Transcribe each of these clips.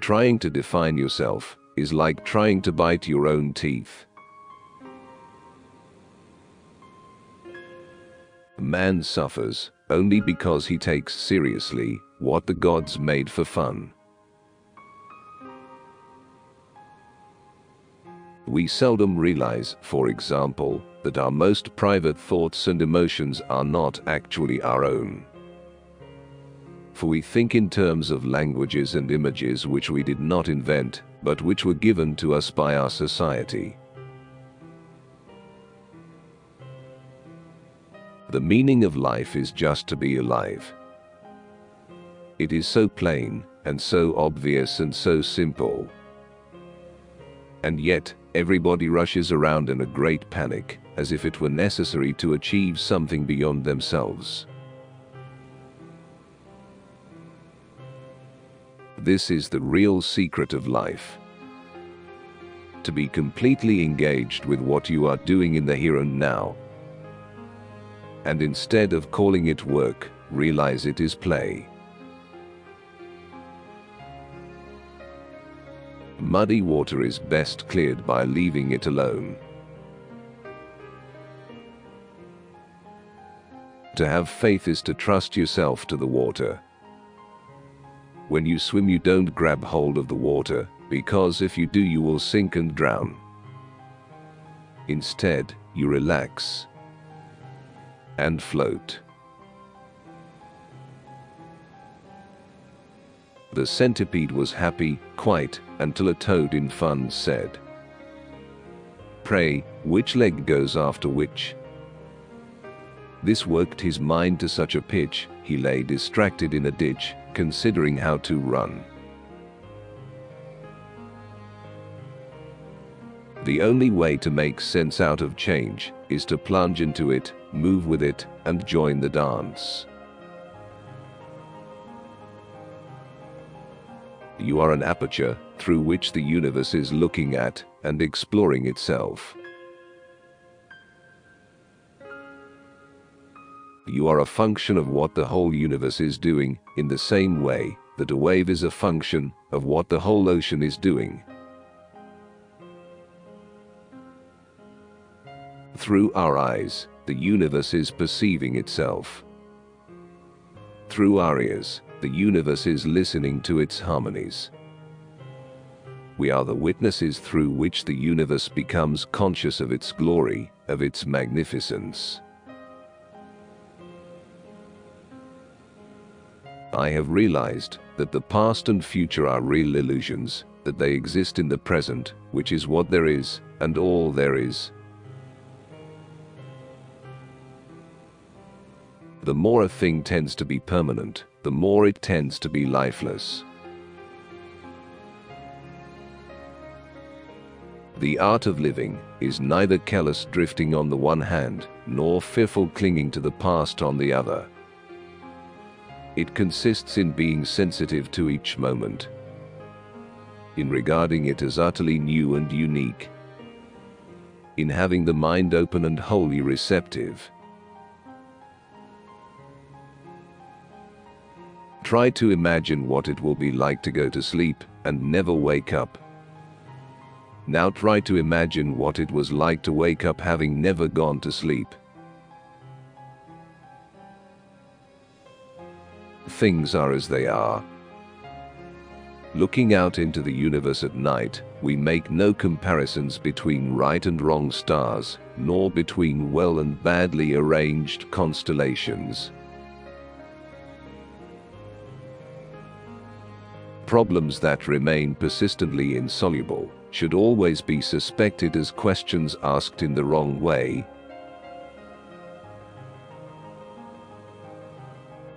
Trying to define yourself is like trying to bite your own teeth. Man suffers only because he takes seriously what the gods made for fun. We seldom realize, for example, that our most private thoughts and emotions are not actually our own. For we think in terms of languages and images which we did not invent, but which were given to us by our society. The meaning of life is just to be alive. It is so plain, and so obvious, and so simple. And yet, everybody rushes around in a great panic, as if it were necessary to achieve something beyond themselves. This is the real secret of life. To be completely engaged with what you are doing in the here and now. And instead of calling it work, realize it is play. Muddy water is best cleared by leaving it alone. To have faith is to trust yourself to the water. When you swim, you don't grab hold of the water, because if you do, you will sink and drown. Instead, you relax and float. The centipede was happy, quite, until a toad in fun said, "Pray, which leg goes after which?" This worked his mind to such a pitch, he lay distracted in a ditch, considering how to run. The only way to make sense out of change is to plunge into it, move with it, and join the dance. You are an aperture through which the universe is looking at and exploring itself. You are a function of what the whole universe is doing, in the same way that a wave is a function of what the whole ocean is doing. Through our eyes, the universe is perceiving itself. Through our ears, the universe is listening to its harmonies. We are the witnesses through which the universe becomes conscious of its glory, of its magnificence. I have realized that the past and future are real illusions, that they exist in the present, which is what there is, and all there is. The more a thing tends to be permanent, the more it tends to be lifeless. The art of living is neither careless drifting on the one hand, nor fearful clinging to the past on the other. It consists in being sensitive to each moment, in regarding it as utterly new and unique, in having the mind open and wholly receptive. Try to imagine what it will be like to go to sleep and never wake up. Now try to imagine what it was like to wake up having never gone to sleep. Things are as they are. Looking out into the universe at night, we make no comparisons between right and wrong stars, nor between well and badly arranged constellations. Problems that remain persistently insoluble should always be suspected as questions asked in the wrong way.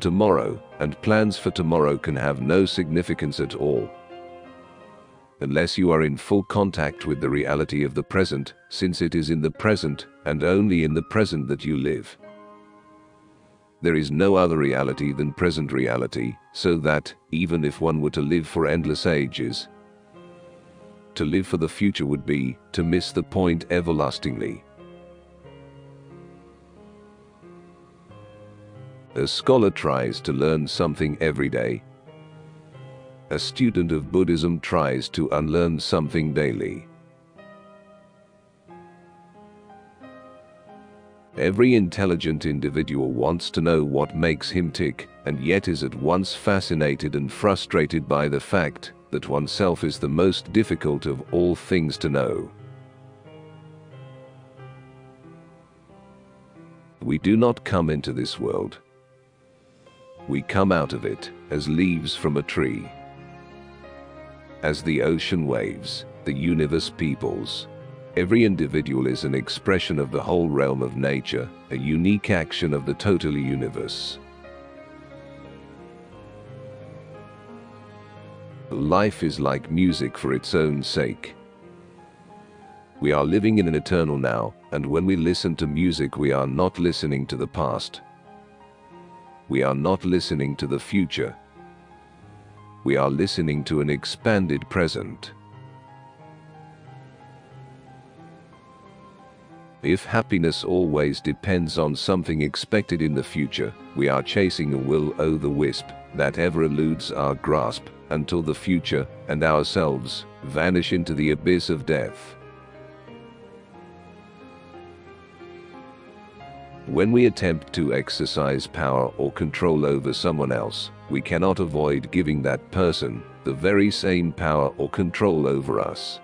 Tomorrow and plans for tomorrow can have no significance at all, unless you are in full contact with the reality of the present, since it is in the present, and only in the present, that you live. There is no other reality than present reality, so that, even if one were to live for endless ages, to live for the future would be to miss the point everlastingly. A scholar tries to learn something every day. A student of Buddhism tries to unlearn something daily. Every intelligent individual wants to know what makes him tick, and yet is at once fascinated and frustrated by the fact that oneself is the most difficult of all things to know. We do not come into this world. We come out of it, as leaves from a tree. As the ocean waves, the universe peoples. Every individual is an expression of the whole realm of nature, a unique action of the total universe. Life is like music for its own sake. We are living in an eternal now, and when we listen to music, we are not listening to the past. We are not listening to the future. We are listening to an expanded present. If happiness always depends on something expected in the future, we are chasing a will-o'-the-wisp that ever eludes our grasp until the future and ourselves vanish into the abyss of death. When we attempt to exercise power or control over someone else, we cannot avoid giving that person the very same power or control over us.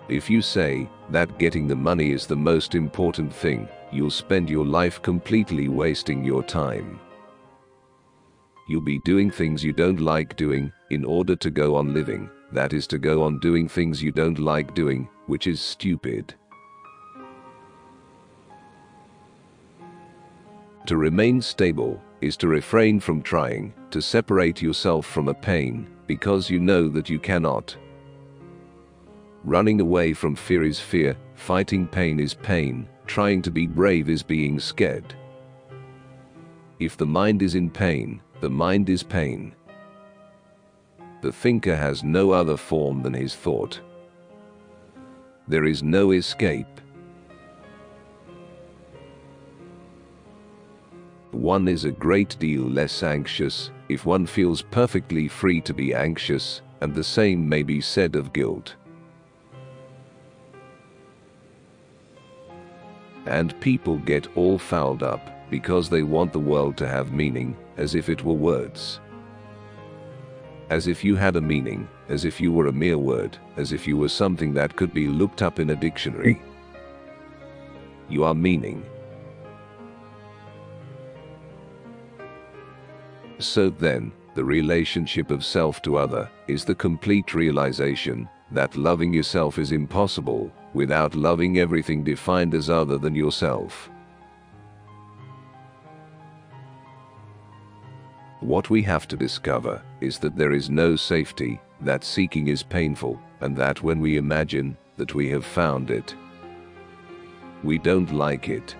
If you say that getting the money is the most important thing, you'll spend your life completely wasting your time. You'll be doing things you don't like doing in order to go on living. That is to go on doing things you don't like doing, which is stupid. To remain stable is to refrain from trying to separate yourself from a pain because you know that you cannot. Running away from fear is fear, fighting pain is pain, trying to be brave is being scared. If the mind is in pain, the mind is pain. The thinker has no other form than his thought. There is no escape. One is a great deal less anxious if one feels perfectly free to be anxious, and the same may be said of guilt. And people get all fouled up because they want the world to have meaning, as if it were words. As if you had a meaning, as if you were a mere word, as if you were something that could be looked up in a dictionary. You are meaning. So then, the relationship of self to other is the complete realization that loving yourself is impossible without loving everything defined as other than yourself. What we have to discover is that there is no safety, that seeking is painful, and that when we imagine that we have found it, we don't like it.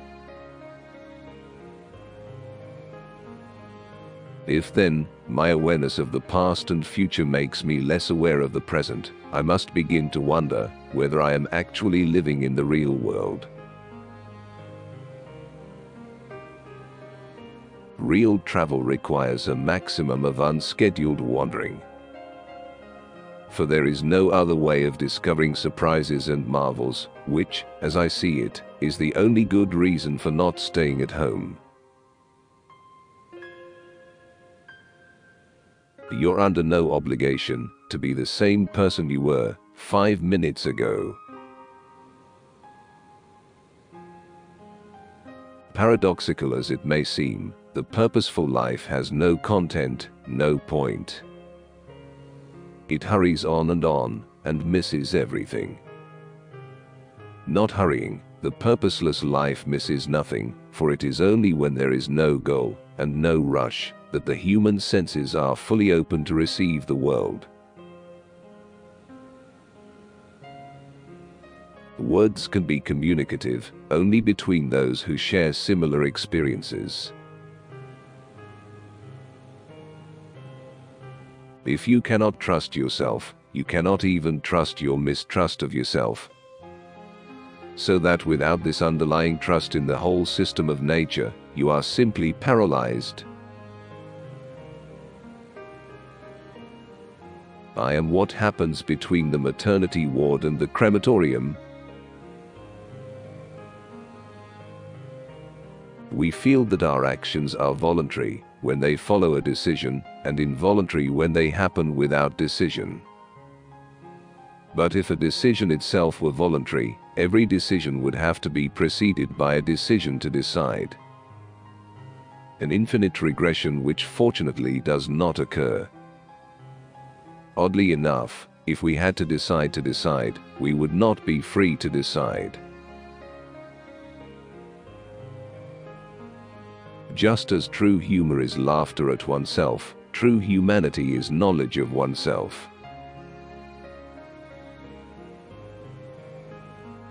If then, my awareness of the past and future makes me less aware of the present, I must begin to wonder whether I am actually living in the real world. Real travel requires a maximum of unscheduled wandering. For there is no other way of discovering surprises and marvels, which, as I see it, is the only good reason for not staying at home. You're under no obligation to be the same person you were 5 minutes ago. Paradoxical as it may seem, the purposeful life has no content, no point. It hurries on and misses everything. Not hurrying, the purposeless life misses nothing, for it is only when there is no goal and no rush that the human senses are fully open to receive the world. Words can be communicative only between those who share similar experiences. If you cannot trust yourself, you cannot even trust your mistrust of yourself. So that without this underlying trust in the whole system of nature, you are simply paralyzed. I am what happens between the maternity ward and the crematorium. We feel that our actions are voluntary when they follow a decision, and involuntary when they happen without decision. But if a decision itself were voluntary, every decision would have to be preceded by a decision to decide. An infinite regression which fortunately does not occur. Oddly enough, if we had to decide, we would not be free to decide. Just as true humor is laughter at oneself, true humanity is knowledge of oneself.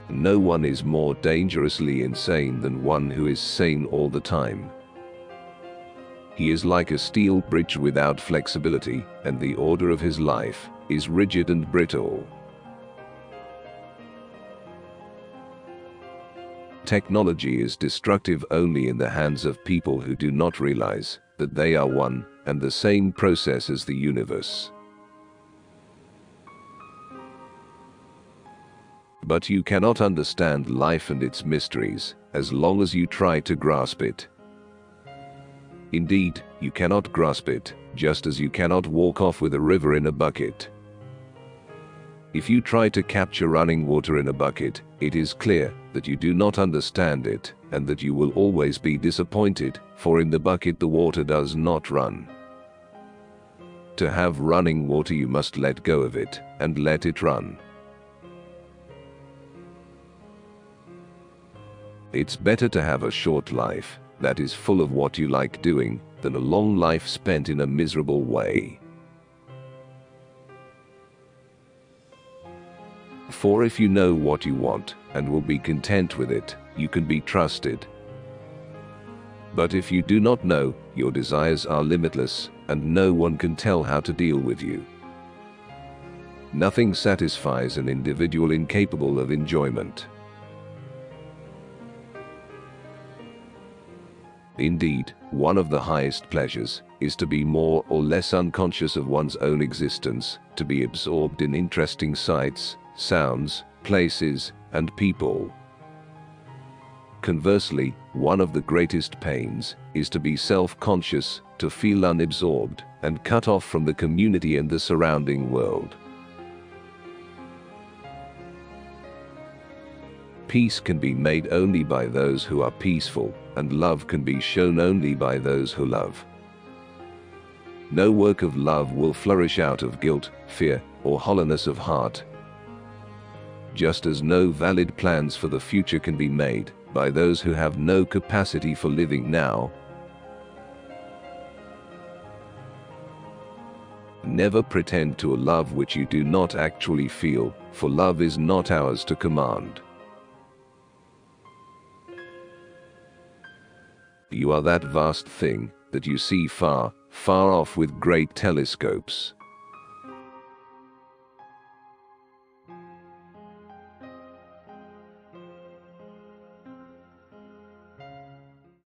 No one is more dangerously insane than one who is sane all the time. He is like a steel bridge without flexibility, and the order of his life is rigid and brittle. Technology is destructive only in the hands of people who do not realize that they are one and the same process as the universe. But you cannot understand life and its mysteries as long as you try to grasp it. Indeed, you cannot grasp it, just as you cannot walk off with a river in a bucket. If you try to capture running water in a bucket, it is clear that you do not understand it, and that you will always be disappointed, for in the bucket the water does not run. To have running water you must let go of it, and let it run. It's better to have a short life that is full of what you like doing, than a long life spent in a miserable way. For if you know what you want, and will be content with it, you can be trusted. But if you do not know, your desires are limitless, and no one can tell how to deal with you. Nothing satisfies an individual incapable of enjoyment. Indeed, one of the highest pleasures is to be more or less unconscious of one's own existence, to be absorbed in interesting sights, sounds, places, and people. Conversely, one of the greatest pains is to be self-conscious, to feel unabsorbed, and cut off from the community and the surrounding world. Peace can be made only by those who are peaceful, and love can be shown only by those who love. No work of love will flourish out of guilt, fear, or hollowness of heart. Just as no valid plans for the future can be made by those who have no capacity for living now. Never pretend to a love which you do not actually feel, for love is not ours to command. You are that vast thing that you see far, far off with great telescopes.